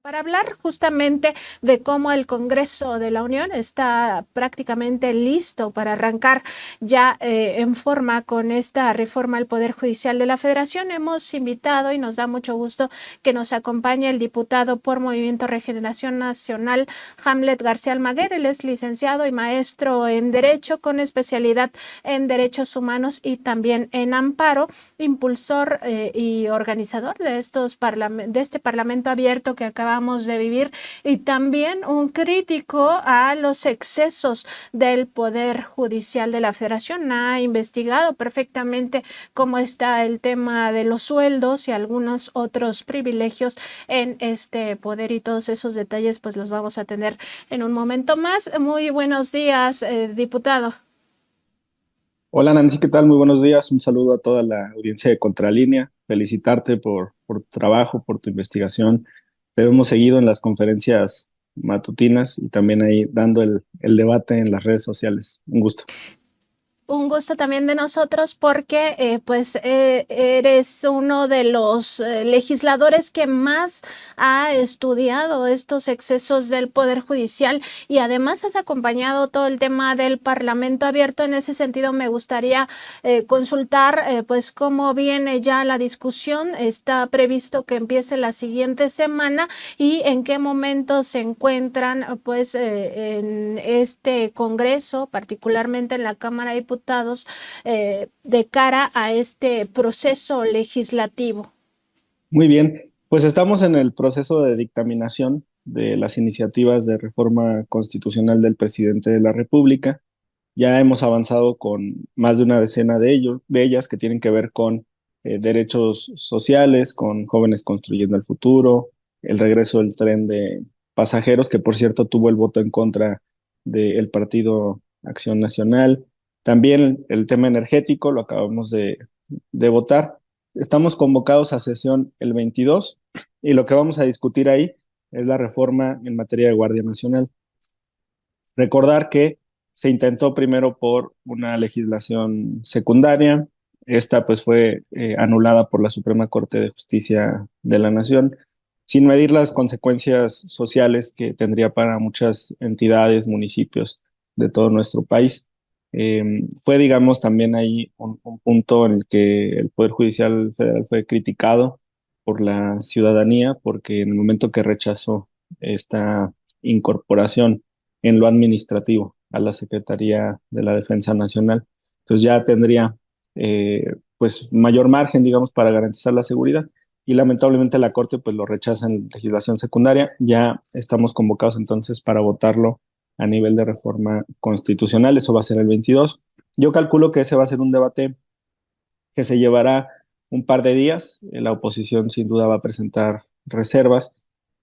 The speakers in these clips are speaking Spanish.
para hablar justamente de cómo el Congreso de la Unión está prácticamente listo para arrancar ya en forma con esta reforma al Poder Judicial de la Federación. Hemos invitado y nos da mucho gusto que nos acompañe el diputado por Movimiento Regeneración Nacional, Hamlet García Almaguer. Él es licenciado y maestro en Derecho con especialidad en Derechos Humanos y también en Amparo, impulsor y organizador de este Parlamento abierto que acabamos de vivir, y también un crítico a los excesos del Poder Judicial de la Federación. Ha investigado perfectamente cómo está el tema de los sueldos y algunos otros privilegios en este poder, y todos esos detalles pues los vamos a tener en un momento más. Muy buenos días, diputado. Hola Nancy, ¿qué tal? Muy buenos días. Un saludo a toda la audiencia de Contralínea. Felicitarte por tu trabajo, por tu investigación. Te hemos seguido en las conferencias matutinas y también ahí dando el debate en las redes sociales. Un gusto. Un gusto también de nosotros porque eres uno de los legisladores que más ha estudiado estos excesos del Poder Judicial, y además has acompañado todo el tema del Parlamento abierto. En ese sentido me gustaría consultar pues cómo viene ya la discusión. Está previsto que empiece la siguiente semana, y en qué momento se encuentran en este Congreso, particularmente en la Cámara de Diputados, de cara a este proceso legislativo. Muy bien, pues estamos en el proceso de dictaminación de las iniciativas de reforma constitucional del presidente de la República. Ya hemos avanzado con más de una decena de ellas que tienen que ver con derechos sociales, con jóvenes construyendo el futuro, el regreso del tren de pasajeros, que por cierto tuvo el voto en contra del Partido Acción Nacional. También el tema energético lo acabamos de votar. Estamos convocados a sesión el 22 y lo que vamos a discutir ahí es la reforma en materia de Guardia Nacional. Recordar que se intentó primero por una legislación secundaria. Esta pues fue anulada por la Suprema Corte de Justicia de la Nación, sin medir las consecuencias sociales que tendría para muchas entidades, municipios de todo nuestro país. Fue, digamos, también ahí un punto en el que el Poder Judicial Federal fue criticado por la ciudadanía, porque en el momento que rechazó esta incorporación en lo administrativo a la Secretaría de la Defensa Nacional, entonces ya tendría pues mayor margen, digamos, para garantizar la seguridad, y lamentablemente la Corte pues lo rechaza en legislación secundaria. Ya estamos convocados entonces para votarlo a nivel de reforma constitucional. Eso va a ser el 22. Yo calculo que ese va a ser un debate que se llevará un par de días. La oposición sin duda va a presentar reservas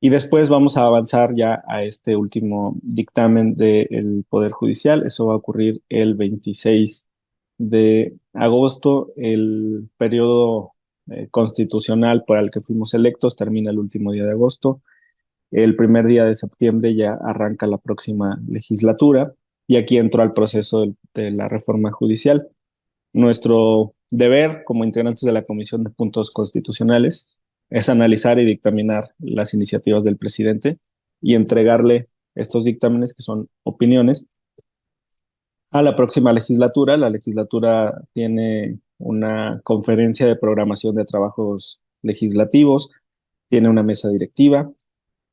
y después vamos a avanzar ya a este último dictamen del Poder Judicial. Eso va a ocurrir el 26 de agosto. El periodo constitucional para el que fuimos electos termina el último día de agosto. El primer día de septiembre ya arranca la próxima legislatura y aquí entró al proceso de la reforma judicial. Nuestro deber como integrantes de la Comisión de Puntos Constitucionales es analizar y dictaminar las iniciativas del presidente y entregarle estos dictámenes, que son opiniones, a la próxima legislatura. La legislatura tiene una conferencia de programación de trabajos legislativos, tiene una mesa directiva,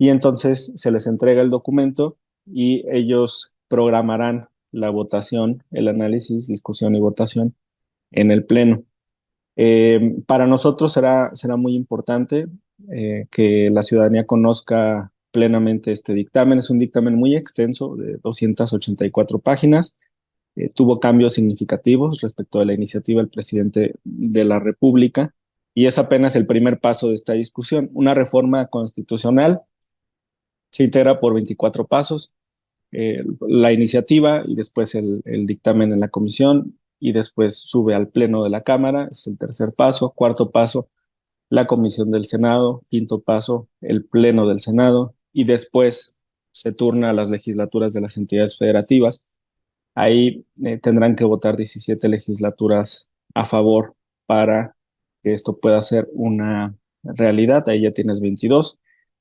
y entonces se les entrega el documento y ellos programarán la votación, el análisis, discusión y votación en el Pleno. Para nosotros será muy importante que la ciudadanía conozca plenamente este dictamen. Es un dictamen muy extenso, de 284 páginas. Tuvo cambios significativos respecto a la iniciativa del presidente de la República, y es apenas el primer paso de esta discusión. Una reforma constitucional se integra por 24 pasos: la iniciativa y después el dictamen en la comisión, y después sube al pleno de la Cámara, es el tercer paso. Cuarto paso, la comisión del Senado. Quinto paso, el pleno del Senado, y después se turna a las legislaturas de las entidades federativas. Ahí tendrán que votar 17 legislaturas a favor para que esto pueda ser una realidad. Ahí ya tienes 22.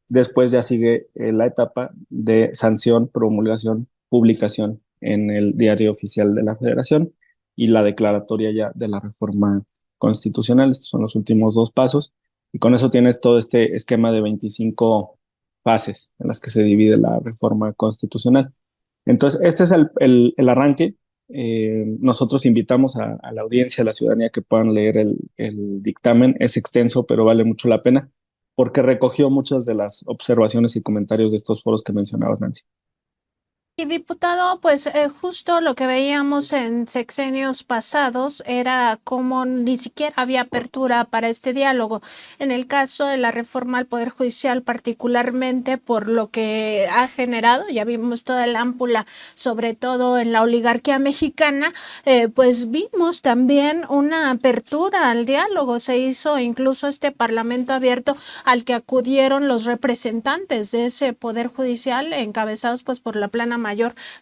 Después ya sigue la etapa de sanción, promulgación, publicación en el diario oficial de la Federación y la declaratoria ya de la reforma constitucional. Estos son los últimos dos pasos. Y con eso tienes todo este esquema de 25 fases en las que se divide la reforma constitucional. Entonces, este es el arranque. Nosotros invitamos a la audiencia, a la ciudadanía que puedan leer el dictamen. Es extenso, pero vale mucho la pena porque recogió muchas de las observaciones y comentarios de estos foros que mencionabas, Nancy. Y diputado, pues justo lo que veíamos en sexenios pasados era como ni siquiera había apertura para este diálogo. En el caso de la reforma al Poder Judicial, particularmente por lo que ha generado, ya vimos toda el ámpula, sobre todo en la oligarquía mexicana, pues vimos también una apertura al diálogo. Se hizo incluso este parlamento abierto al que acudieron los representantes de ese Poder Judicial, encabezados pues por la plana mayor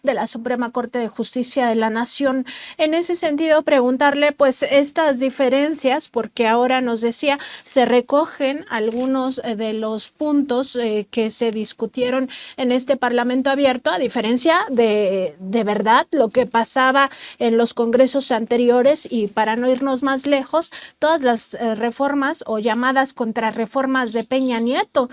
de la Suprema Corte de Justicia de la Nación. En ese sentido, preguntarle pues estas diferencias, porque ahora nos decía, se recogen algunos de los puntos que se discutieron en este Parlamento abierto, a diferencia de verdad lo que pasaba en los congresos anteriores, y para no irnos más lejos, todas las reformas o llamadas contrarreformas de Peña Nieto,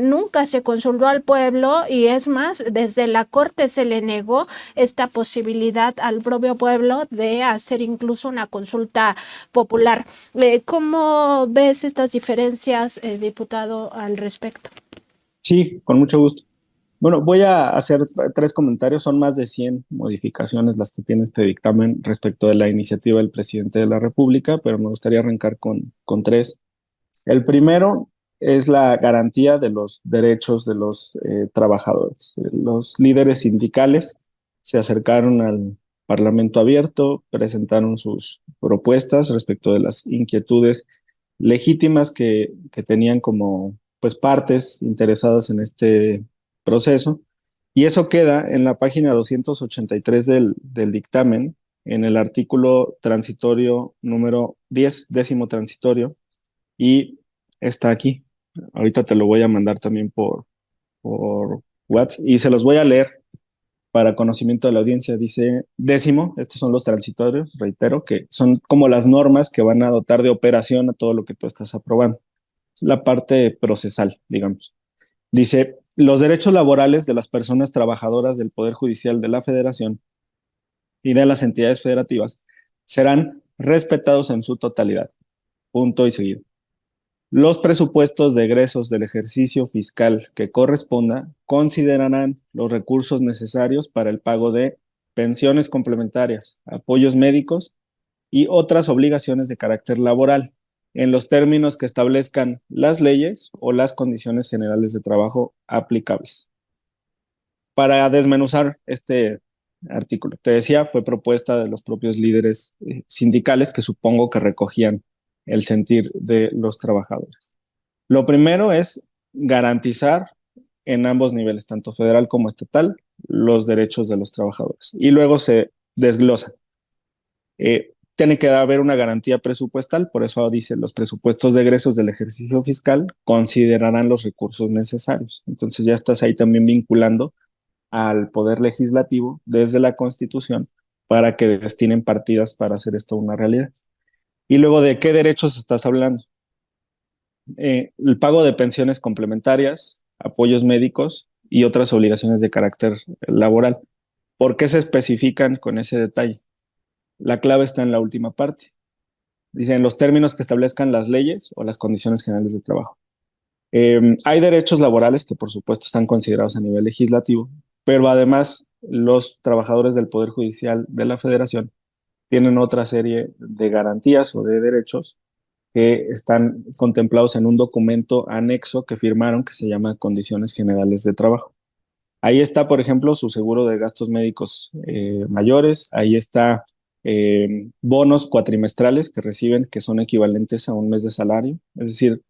nunca se consultó al pueblo, y es más, desde la Corte se le negó esta posibilidad al propio pueblo de hacer incluso una consulta popular. ¿Cómo ves estas diferencias, diputado, al respecto? Sí, con mucho gusto. Bueno, voy a hacer tres comentarios. Son más de 100 modificaciones las que tiene este dictamen respecto de la iniciativa del presidente de la República, pero me gustaría arrancar con tres. El primero es la garantía de los derechos de los trabajadores. Los líderes sindicales se acercaron al Parlamento abierto, presentaron sus propuestas respecto de las inquietudes legítimas que tenían como pues partes interesadas en este proceso. Y eso queda en la página 283 del dictamen, en el artículo transitorio número 10, décimo transitorio, y está aquí. Ahorita te lo voy a mandar también por WhatsApp y se los voy a leer para conocimiento de la audiencia. Dice décimo, estos son los transitorios, reitero, que son como las normas que van a dotar de operación a todo lo que tú estás aprobando. Es la parte procesal, digamos. Dice, los derechos laborales de las personas trabajadoras del Poder Judicial de la Federación y de las entidades federativas serán respetados en su totalidad. Punto y seguido. Los presupuestos de egresos del ejercicio fiscal que corresponda considerarán los recursos necesarios para el pago de pensiones complementarias, apoyos médicos y otras obligaciones de carácter laboral, en los términos que establezcan las leyes o las condiciones generales de trabajo aplicables. Para desmenuzar este artículo, te decía, fue propuesta de los propios líderes sindicales que supongo que recogían el sentir de los trabajadores. Lo primero es garantizar en ambos niveles, tanto federal como estatal, los derechos de los trabajadores. Y luego se desglosan. Tiene que haber una garantía presupuestal, por eso dice los presupuestos de egresos del ejercicio fiscal considerarán los recursos necesarios. Entonces ya estás ahí también vinculando al Poder Legislativo desde la Constitución para que destinen partidas para hacer esto una realidad. Y luego, ¿de qué derechos estás hablando? El pago de pensiones complementarias, apoyos médicos y otras obligaciones de carácter laboral. ¿Por qué se especifican con ese detalle? La clave está en la última parte. Dicen los términos que establezcan las leyes o las condiciones generales de trabajo. Hay derechos laborales que por supuesto están considerados a nivel legislativo, pero además los trabajadores del Poder Judicial de la Federación tienen otra serie de garantías o de derechos que están contemplados en un documento anexo que firmaron que se llama Condiciones Generales de Trabajo. Ahí está, por ejemplo, su seguro de gastos médicos mayores, ahí está bonos cuatrimestrales que reciben que son equivalentes a un mes de salario, es decir,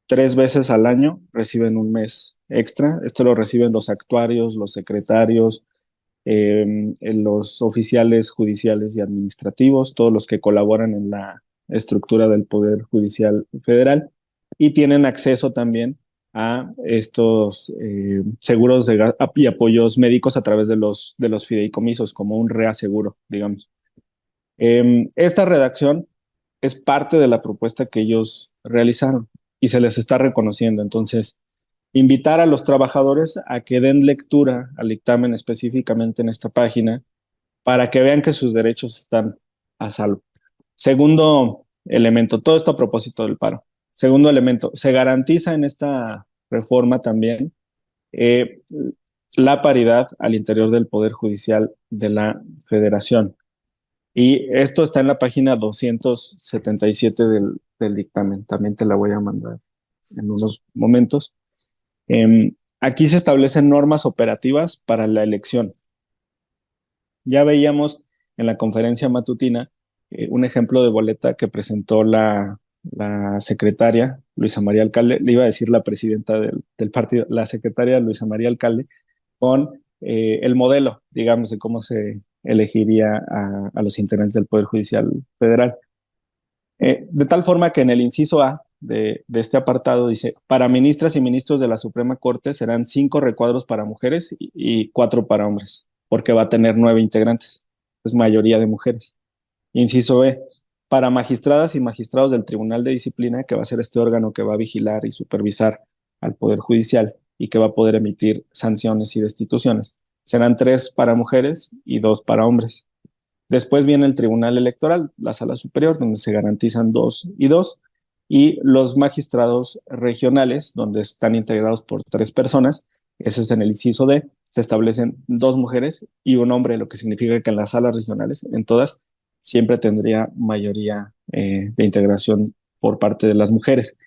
3 veces al año reciben un mes extra. Esto lo reciben los actuarios, los secretarios, los oficiales judiciales y administrativos, todos los que colaboran en la estructura del Poder Judicial Federal, y tienen acceso también a estos seguros y apoyos médicos a través de los fideicomisos, como un reaseguro, digamos. Esta redacción es parte de la propuesta que ellos realizaron y se les está reconociendo. Entonces, invitar a los trabajadores a que den lectura al dictamen específicamente en esta página para que vean que sus derechos están a salvo. Segundo elemento, todo esto a propósito del paro. Segundo elemento, se garantiza en esta reforma también eh, la paridad al interior del Poder Judicial de la Federación. Y esto está en la página 277 del dictamen. También te la voy a mandar en unos momentos. Aquí se establecen normas operativas para la elección. Ya veíamos en la conferencia matutina un ejemplo de boleta que presentó la secretaria Luisa María Alcalde, le iba a decir la presidenta del partido, la secretaria Luisa María Alcalde, con el modelo, digamos, de cómo se elegiría a los integrantes del Poder Judicial Federal. De tal forma que en el inciso A de este apartado dice, para ministras y ministros de la Suprema Corte serán 5 recuadros para mujeres y 4 para hombres, porque va a tener 9 integrantes, es mayoría de mujeres. Inciso B, para magistradas y magistrados del Tribunal de Disciplina, que va a ser este órgano que va a vigilar y supervisar al Poder Judicial y que va a poder emitir sanciones y destituciones. Serán 3 para mujeres y 2 para hombres. Después viene el Tribunal Electoral, la Sala Superior, donde se garantizan 2 y 2, y los magistrados regionales, donde están integrados por 3 personas, eso es en el inciso D, se establecen 2 mujeres y un hombre, lo que significa que en las salas regionales, en todas, siempre tendría mayoría de integración por parte de las mujeres.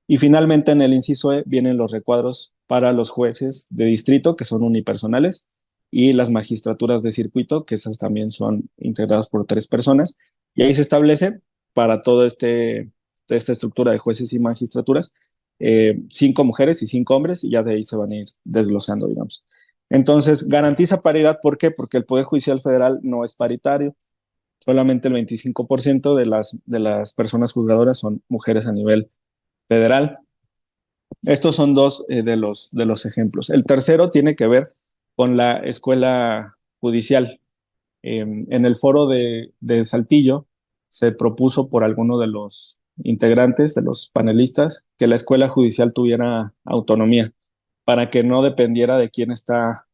Y finalmente en el inciso E vienen los recuadros para los jueces de distrito, que son unipersonales, y las magistraturas de circuito, que esas también son integradas por 3 personas. Y ahí se establece para toda esta estructura de jueces y magistraturas, 5 mujeres y 5 hombres, y ya de ahí se van a ir desglosando, digamos. Entonces, garantiza paridad, ¿por qué? Porque el Poder Judicial Federal no es paritario. Solamente el 25% de las personas juzgadoras son mujeres a nivel federal. Estos son dos de los ejemplos. El tercero tiene que ver con la escuela judicial. En el foro de Saltillo se propuso por alguno de los integrantes, de los panelistas, que la escuela judicial tuviera autonomía para que no dependiera de quién está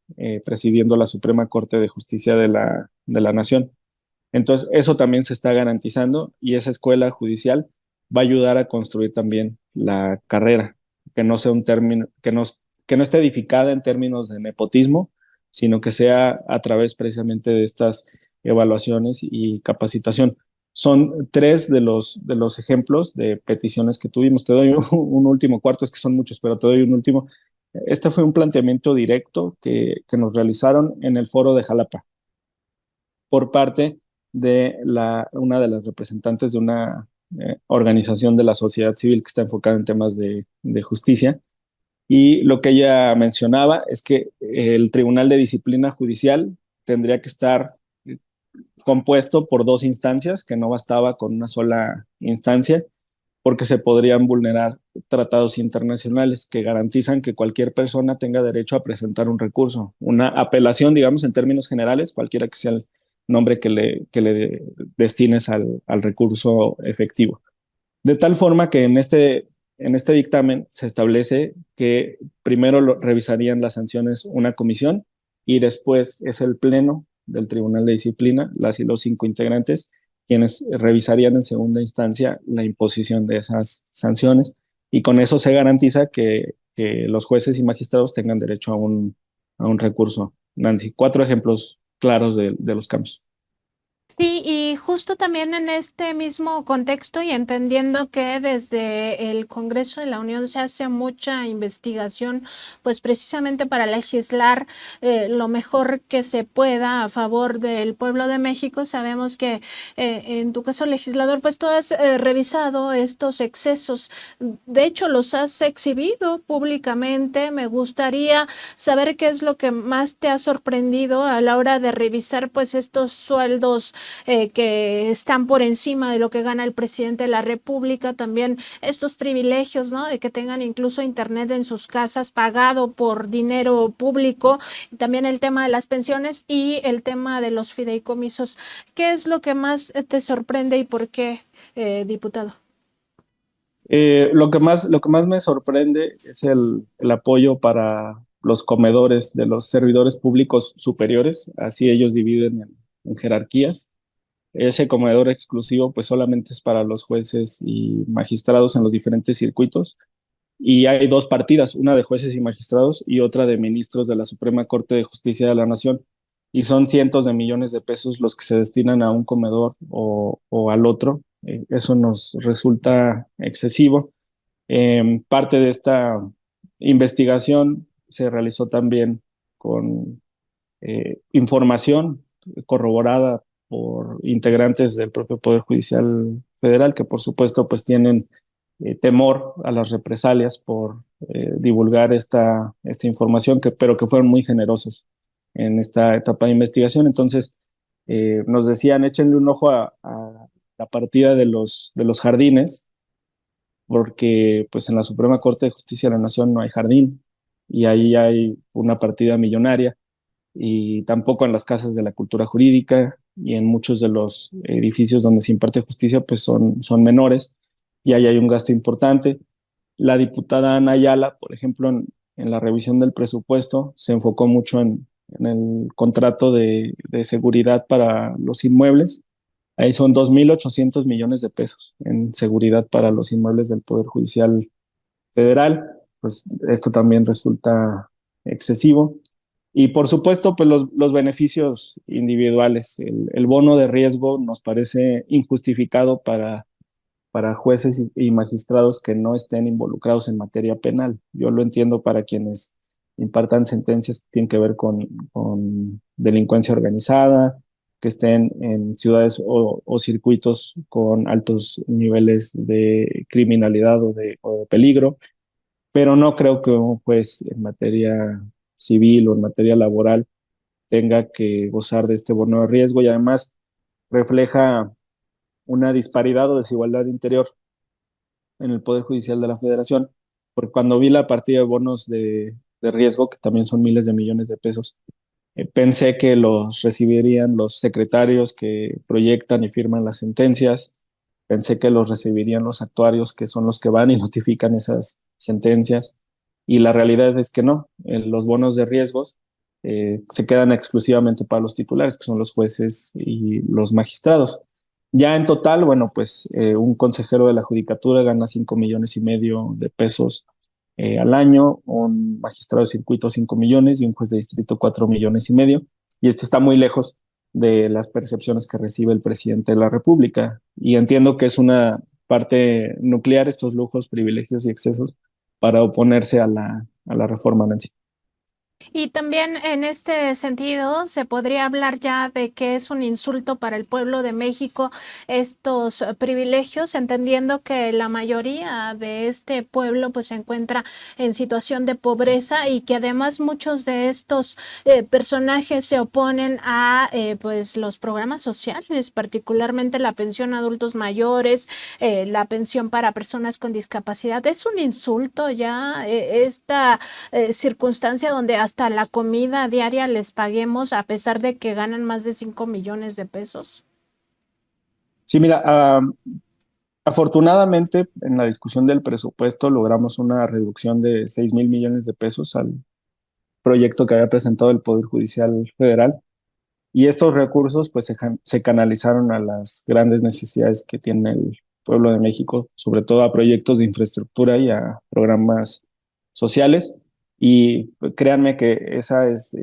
presidiendo la Suprema Corte de Justicia de la Nación. Entonces, eso también se está garantizando y esa escuela judicial va a ayudar a construir también la carrera, que no sea un término, que no esté edificada en términos de nepotismo, sino que sea a través precisamente de estas evaluaciones y capacitación. Son 3 de los ejemplos de peticiones que tuvimos. Te doy un último cuarto, es que son muchos, pero te doy un último. Este fue un planteamiento directo que nos realizaron en el foro de Jalapa por parte de una de las representantes de una organización de la sociedad civil que está enfocada en temas de justicia. Y lo que ella mencionaba es que el Tribunal de Disciplina Judicial tendría que estar compuesto por 2 instancias, que no bastaba con una sola instancia, porque se podrían vulnerar tratados internacionales que garantizan que cualquier persona tenga derecho a presentar un recurso, una apelación, digamos, en términos generales, cualquiera que sea el nombre que le destines al recurso efectivo. De tal forma que en este dictamen se establece que primero revisarían las sanciones una comisión y después es el pleno del Tribunal de Disciplina, las y los 5 integrantes, quienes revisarían en segunda instancia la imposición de esas sanciones y con eso se garantiza que los jueces y magistrados tengan derecho a un recurso. Nancy, 4 ejemplos claros de los cambios. Sí, y justo también en este mismo contexto y entendiendo que desde el Congreso de la Unión se hace mucha investigación, pues precisamente para legislar lo mejor que se pueda a favor del pueblo de México. Sabemos que en tu caso legislador, pues tú has revisado estos excesos. De hecho, los has exhibido públicamente. Me gustaría saber qué es lo que más te ha sorprendido a la hora de revisar pues estos sueldos que están por encima de lo que gana el presidente de la República, también estos privilegios, ¿no? De que tengan incluso internet en sus casas pagado por dinero público, también el tema de las pensiones y el tema de los fideicomisos. ¿Qué es lo que más te sorprende y por qué, diputado? Lo que más me sorprende es el apoyo para los comedores de los servidores públicos superiores, así ellos dividen en jerarquías. Ese comedor exclusivo pues solamente es para los jueces y magistrados en los diferentes circuitos. Y hay dos partidas, una de jueces y magistrados y otra de ministros de la Suprema Corte de Justicia de la Nación. Y son cientos de millones de pesos los que se destinan a un comedor o al otro. Eso nos resulta excesivo. Parte de esta investigación se realizó también con información corroborada por integrantes del propio Poder Judicial Federal, que por supuesto pues tienen temor a las represalias por divulgar esta información, pero que fueron muy generosos en esta etapa de investigación. Entonces, nos decían, échenle un ojo a la partida de los jardines, porque pues en la Suprema Corte de Justicia de la Nación no hay jardín y ahí hay una partida millonaria y tampoco en las casas de la cultura jurídica y en muchos de los edificios donde se imparte justicia pues son menores y ahí hay un gasto importante. La diputada Ana Ayala, por ejemplo, en la revisión del presupuesto se enfocó mucho en el contrato de seguridad para los inmuebles. Ahí son 2.800 millones de pesos en seguridad para los inmuebles del Poder Judicial Federal. Pues esto también resulta excesivo. Y por supuesto, pues los beneficios individuales. El bono de riesgo nos parece injustificado para jueces y magistrados que no estén involucrados en materia penal. Yo lo entiendo para quienes impartan sentencias que tienen que ver con delincuencia organizada, que estén en ciudades o circuitos con altos niveles de criminalidad o de peligro, pero no creo que un juez en materia civil o en materia laboral tenga que gozar de este bono de riesgo y además refleja una disparidad o desigualdad interior en el Poder Judicial de la Federación, porque cuando vi la partida de bonos de riesgo, que también son miles de millones de pesos, pensé que los recibirían los secretarios que proyectan y firman las sentencias, pensé que los recibirían los actuarios que son los que van y notifican esas sentencias, y la realidad es que no, los bonos de riesgos se quedan exclusivamente para los titulares, que son los jueces y los magistrados. Ya en total, bueno, pues un consejero de la Judicatura gana 5,5 millones de pesos al año, un magistrado de circuito 5 millones y un juez de distrito 4,5 millones. Y esto está muy lejos de las percepciones que recibe el presidente de la República. Y entiendo que es una parte nuclear estos lujos, privilegios y excesos para oponerse a la reforma, Nancy. Y también en este sentido se podría hablar ya de que es un insulto para el pueblo de México estos privilegios, entendiendo que la mayoría de este pueblo pues se encuentra en situación de pobreza y que además muchos de estos personajes se oponen a pues los programas sociales, particularmente la pensión a adultos mayores, la pensión para personas con discapacidad. Es un insulto ya esta circunstancia donde hasta la comida diaria les paguemos a pesar de que ganan más de 5 millones de pesos. Sí, mira, afortunadamente en la discusión del presupuesto logramos una reducción de 6,000 millones de pesos al proyecto que había presentado el Poder Judicial Federal. Y estos recursos pues se canalizaron a las grandes necesidades que tiene el pueblo de México, sobre todo a proyectos de infraestructura y a programas sociales. Y pues, créanme que esa es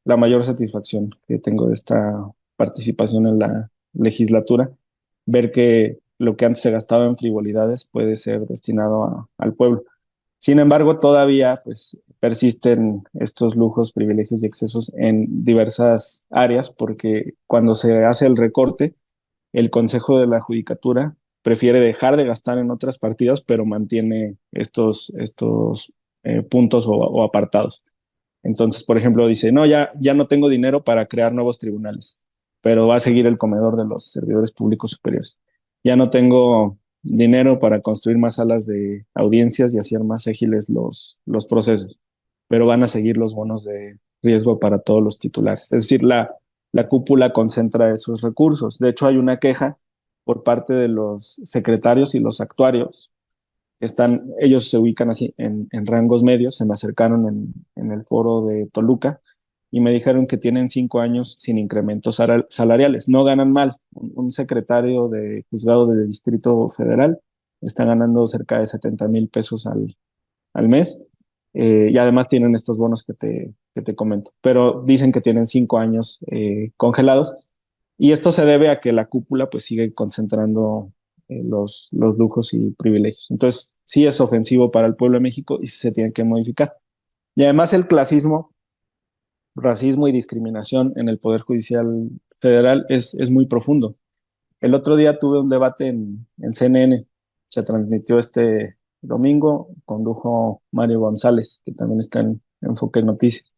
la mayor satisfacción que tengo de esta participación en la legislatura, ver que lo que antes se gastaba en frivolidades puede ser destinado al pueblo. Sin embargo, todavía pues, persisten estos lujos, privilegios y excesos en diversas áreas, porque cuando se hace el recorte, el Consejo de la Judicatura prefiere dejar de gastar en otras partidas, pero mantiene estos puntos o apartados. Entonces, por ejemplo, dice, no, ya no tengo dinero para crear nuevos tribunales. pero va a seguir el comedor de los servidores públicos superiores. Ya no tengo dinero para construir más salas de audiencias y hacer más ágiles los procesos, pero van a seguir los bonos de riesgo para todos los titulares. Es decir, la cúpula concentra esos recursos. De hecho, hay una queja por parte de los secretarios y los actuarios. Ellos se ubican así en rangos medios, se me acercaron en el foro de Toluca y me dijeron que tienen 5 años sin incrementos salariales. No ganan mal. Un secretario de juzgado de Distrito Federal está ganando cerca de 70,000 pesos al mes. Y además tienen estos bonos que te comento. Pero dicen que tienen 5 años congelados. Y esto se debe a que la cúpula pues sigue concentrando los lujos y privilegios. Entonces, sí es ofensivo para el pueblo de México y sí se tiene que modificar. Y además el clasismo, racismo y discriminación en el Poder Judicial Federal es muy profundo. El otro día tuve un debate en CNN, se transmitió este domingo, condujo Mario González, que también está en Enfoque Noticias.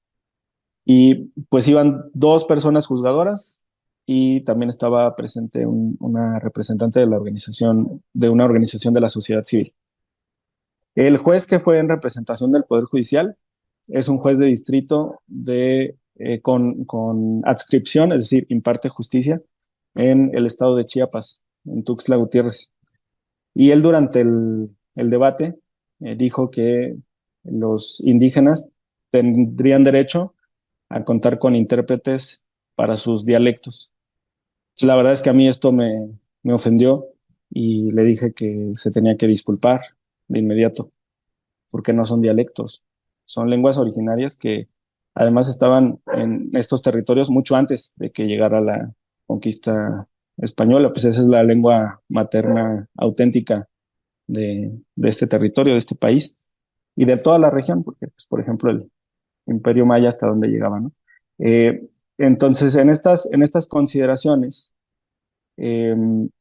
Y pues iban dos personas juzgadoras y también estaba presente una representante de una organización de la sociedad civil. El juez que fue en representación del Poder Judicial es un juez de distrito con adscripción, es decir, imparte justicia en el estado de Chiapas, en Tuxtla Gutiérrez. Y él durante el debate dijo que los indígenas tendrían derecho a contar con intérpretes para sus dialectos. Entonces, la verdad es que a mí esto me ofendió y le dije que se tenía que disculpar de inmediato, porque no son dialectos, son lenguas originarias que además estaban en estos territorios mucho antes de que llegara la conquista española, pues esa es la lengua materna auténtica de este territorio, de este país y de toda la región, porque, pues, por ejemplo, el Imperio Maya hasta donde llegaba, ¿no? Eh, entonces, en estas consideraciones eh,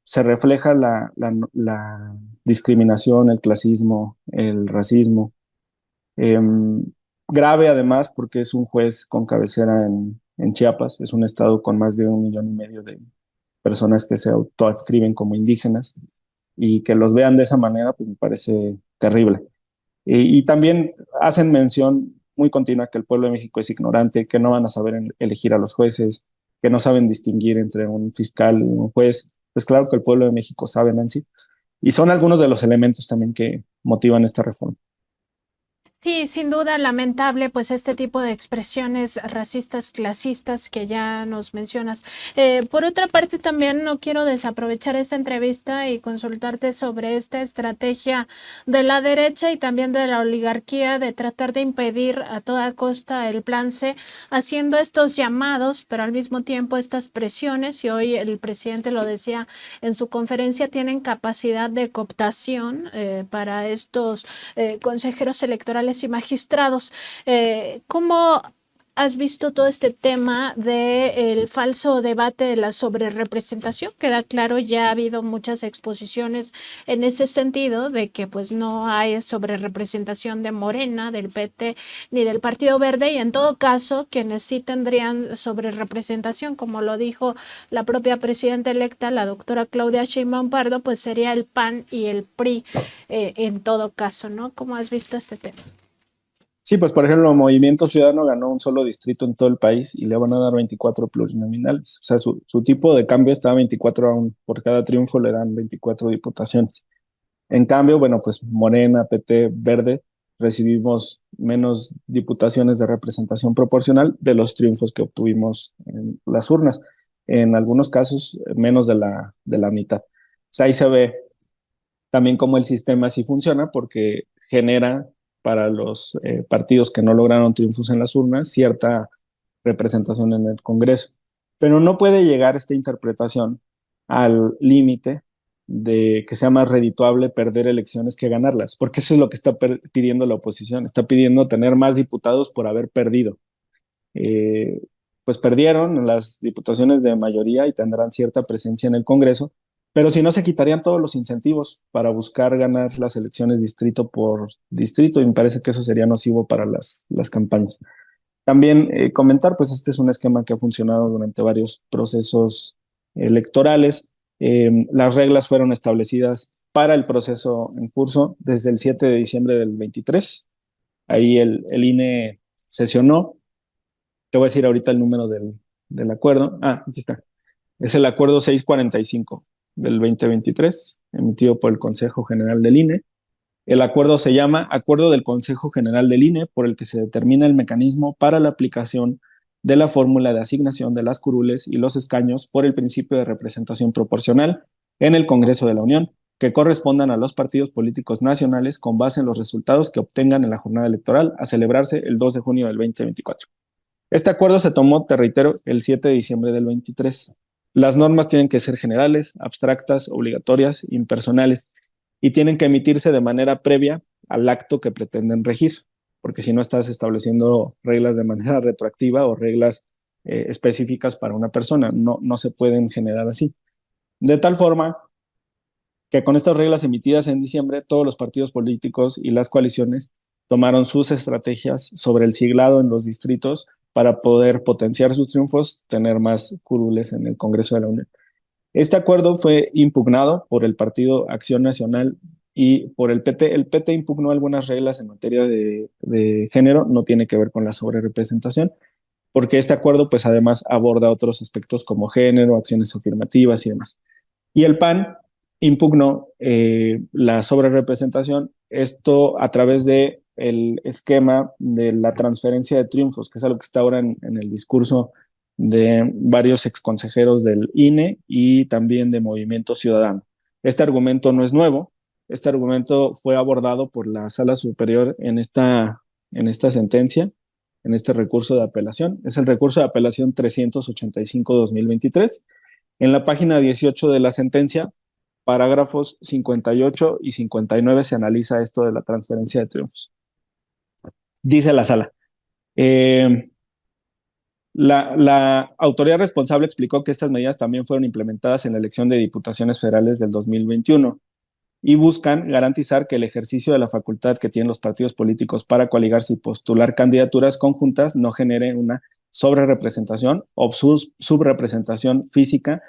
se refleja la discriminación, el clasismo, el racismo. Eh, Grave además porque es un juez con cabecera en Chiapas, es un estado con más de 1,5 millones de personas que se autoadscriben como indígenas y que los vean de esa manera, pues me parece terrible. Y también hacen mención muy continua que el pueblo de México es ignorante, que no van a saber elegir a los jueces, que no saben distinguir entre un fiscal y un juez. Pues claro que el pueblo de México sabe, Nancy, y son algunos de los elementos también que motivan esta reforma. Sí, sin duda lamentable, pues este tipo de expresiones racistas, clasistas que ya nos mencionas. Por otra parte, también no quiero desaprovechar esta entrevista y consultarte sobre esta estrategia de la derecha y también de la oligarquía de tratar de impedir a toda costa el plan C, haciendo estos llamados, pero al mismo tiempo estas presiones, y hoy el presidente lo decía en su conferencia, tienen capacidad de cooptación para estos consejeros electorales y magistrados. ¿Cómo has visto todo este tema del falso debate de la sobrerepresentación? Queda claro, ya ha habido muchas exposiciones en ese sentido de que pues no hay sobrerepresentación de Morena, del PT ni del Partido Verde, y en todo caso quienes sí tendrían sobrerepresentación, como lo dijo la propia presidenta electa, la doctora Claudia Sheinbaum Pardo, pues sería el PAN y el PRI en todo caso, ¿no? ¿Cómo has visto este tema? Sí, pues por ejemplo, Movimiento Ciudadano ganó un solo distrito en todo el país y le van a dar 24 plurinominales. O sea, su tipo de cambio está 24 aún. Por cada triunfo le dan 24 diputaciones. En cambio, bueno, pues Morena, PT, Verde, recibimos menos diputaciones de representación proporcional de los triunfos que obtuvimos en las urnas. En algunos casos, menos de la mitad. O sea, ahí se ve también cómo el sistema sí funciona porque genera para los partidos que no lograron triunfos en las urnas cierta representación en el Congreso. Pero no puede llegar esta interpretación al límite de que sea más redituable perder elecciones que ganarlas, porque eso es lo que está pidiendo la oposición, está pidiendo tener más diputados por haber perdido. Eh, pues perdieron las diputaciones de mayoría y tendrán cierta presencia en el Congreso, pero si no se quitarían todos los incentivos para buscar ganar las elecciones distrito por distrito y me parece que eso sería nocivo para las campañas. También comentar, pues este es un esquema que ha funcionado durante varios procesos electorales. Las reglas fueron establecidas para el proceso en curso desde el 7 de diciembre del 23. Ahí el INE sesionó. Te voy a decir ahorita el número del acuerdo. Ah, aquí está. Es el acuerdo 645 del 2023, emitido por el Consejo General del INE. El acuerdo se llama Acuerdo del Consejo General del INE, por el que se determina el mecanismo para la aplicación de la fórmula de asignación de las curules y los escaños por el principio de representación proporcional en el Congreso de la Unión, que correspondan a los partidos políticos nacionales con base en los resultados que obtengan en la jornada electoral a celebrarse el 2 de junio del 2024. Este acuerdo se tomó, te reitero, el 7 de diciembre del 23. Las normas tienen que ser generales, abstractas, obligatorias, impersonales y tienen que emitirse de manera previa al acto que pretenden regir, porque si no estás estableciendo reglas de manera retroactiva o reglas específicas para una persona, no se pueden generar así. De tal forma que con estas reglas emitidas en diciembre, todos los partidos políticos y las coaliciones tomaron sus estrategias sobre el siglado en los distritos para poder potenciar sus triunfos, tener más curules en el Congreso de la Unión. Este acuerdo fue impugnado por el Partido Acción Nacional y por el PT. El PT impugnó algunas reglas en materia de género, no tiene que ver con la sobrerepresentación, porque este acuerdo pues además aborda otros aspectos como género, acciones afirmativas y demás. Y el PAN impugnó la sobrerepresentación, esto a través de el esquema de la transferencia de triunfos, que es algo que está ahora en el discurso de varios exconsejeros del INE y también de Movimiento Ciudadano. Este argumento no es nuevo, este argumento fue abordado por la Sala Superior en esta sentencia, en este recurso de apelación. Es el recurso de apelación 385-2023. En la página 18 de la sentencia, parágrafos 58 y 59 se analiza esto de la transferencia de triunfos. Dice la sala, la autoridad responsable explicó que estas medidas también fueron implementadas en la elección de diputaciones federales del 2021 y buscan garantizar que el ejercicio de la facultad que tienen los partidos políticos para coaligarse y postular candidaturas conjuntas no genere una sobrerepresentación o subrepresentación ficticia,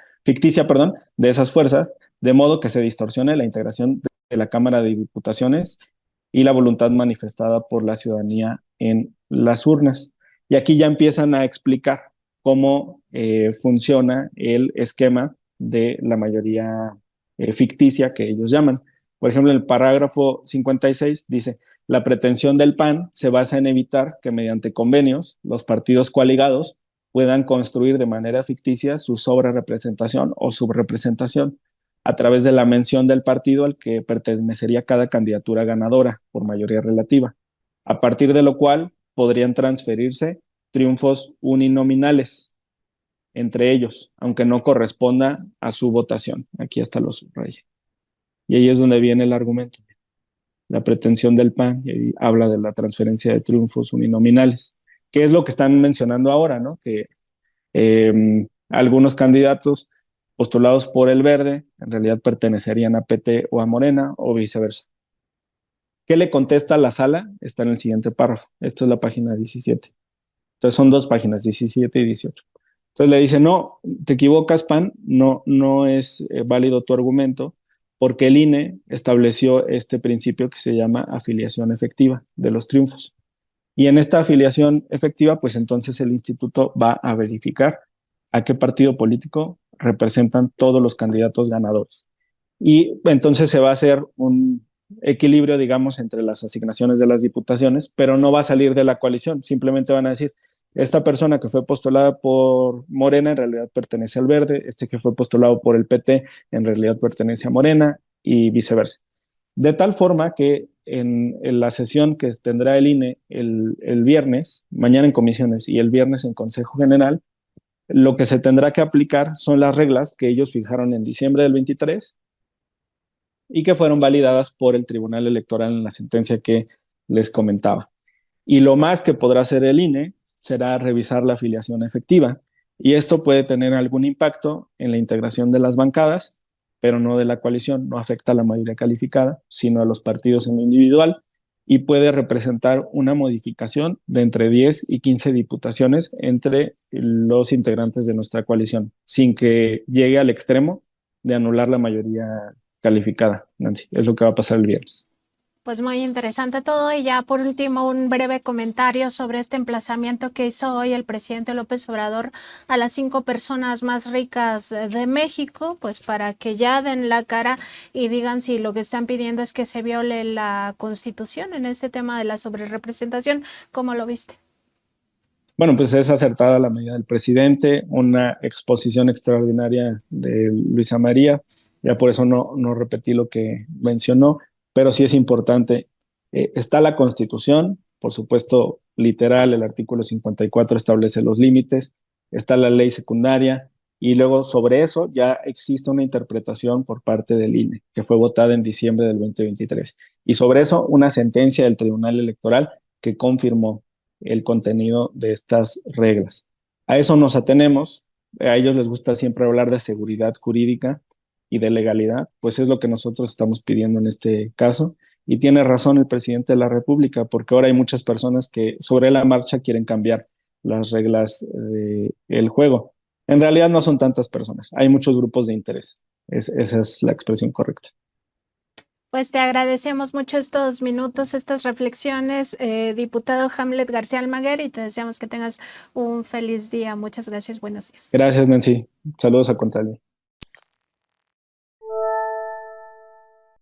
de esas fuerzas, de modo que se distorsione la integración de la Cámara de Diputaciones y la voluntad manifestada por la ciudadanía en las urnas. Y aquí ya empiezan a explicar cómo funciona el esquema de la mayoría ficticia que ellos llaman. Por ejemplo, en el parágrafo 56 dice, la pretensión del PAN se basa en evitar que mediante convenios los partidos coaligados puedan construir de manera ficticia su sobrerepresentación o subrepresentación a través de la mención del partido al que pertenecería cada candidatura ganadora por mayoría relativa, a partir de lo cual podrían transferirse triunfos uninominales entre ellos, aunque no corresponda a su votación. Aquí hasta lo subrayé. Y ahí es donde viene el argumento. La pretensión del PAN, y habla de la transferencia de triunfos uninominales, que es lo que están mencionando ahora, ¿no? Que algunos candidatos postulados por el Verde en realidad pertenecerían a PT o a Morena o viceversa. ¿Qué le contesta la sala? Está en el siguiente párrafo. Esto es la página 17. Entonces son dos páginas, 17 y 18. Entonces le dice, no, te equivocas, PAN, no es válido tu argumento, porque el INE estableció este principio que se llama afiliación efectiva de los triunfos. Y en esta afiliación efectiva, pues entonces el instituto va a verificar a qué partido político representan todos los candidatos ganadores. Y entonces se va a hacer un equilibrio, digamos, entre las asignaciones de las diputaciones, pero no va a salir de la coalición. Simplemente van a decir, esta persona que fue postulada por Morena en realidad pertenece al Verde, este que fue postulado por el PT en realidad pertenece a Morena y viceversa. De tal forma que en la sesión que tendrá el INE el viernes, mañana en comisiones y el viernes en Consejo General, lo que se tendrá que aplicar son las reglas que ellos fijaron en diciembre del 23 y que fueron validadas por el Tribunal Electoral en la sentencia que les comentaba. Y lo más que podrá hacer el INE será revisar la afiliación efectiva. Y esto puede tener algún impacto en la integración de las bancadas, pero no de la coalición, no afecta a la mayoría calificada, sino a los partidos en lo individual. y puede representar una modificación de entre 10 y 15 diputaciones entre los integrantes de nuestra coalición, sin que llegue al extremo de anular la mayoría calificada, Nancy. Es lo que va a pasar el viernes. Pues muy interesante todo. Y ya por último, un breve comentario sobre este emplazamiento que hizo hoy el presidente López Obrador a las 5 personas más ricas de México, pues para que ya den la cara y digan si lo que están pidiendo es que se viole la Constitución en este tema de la sobrerepresentación. ¿Cómo lo viste? Bueno, pues es acertada la medida del presidente, una exposición extraordinaria de Luisa María, ya por eso no repetí lo que mencionó, pero sí es importante. Está la Constitución, por supuesto, literal, el artículo 54 establece los límites, está la ley secundaria, y luego sobre eso ya existe una interpretación por parte del INE, que fue votada en diciembre del 2023, y sobre eso una sentencia del Tribunal Electoral que confirmó el contenido de estas reglas. A eso nos atenemos. A ellos les gusta siempre hablar de seguridad jurídica y de legalidad, pues es lo que nosotros estamos pidiendo en este caso. Y tiene razón el presidente de la República, porque ahora hay muchas personas que sobre la marcha quieren cambiar las reglas del juego. En realidad no son tantas personas, hay muchos grupos de interés. Esa es la expresión correcta. Pues te agradecemos mucho estos minutos, estas reflexiones, diputado Hamlet García Almaguer, y te deseamos que tengas un feliz día. Muchas gracias, buenos días. Gracias, Nancy. Saludos a Contralí.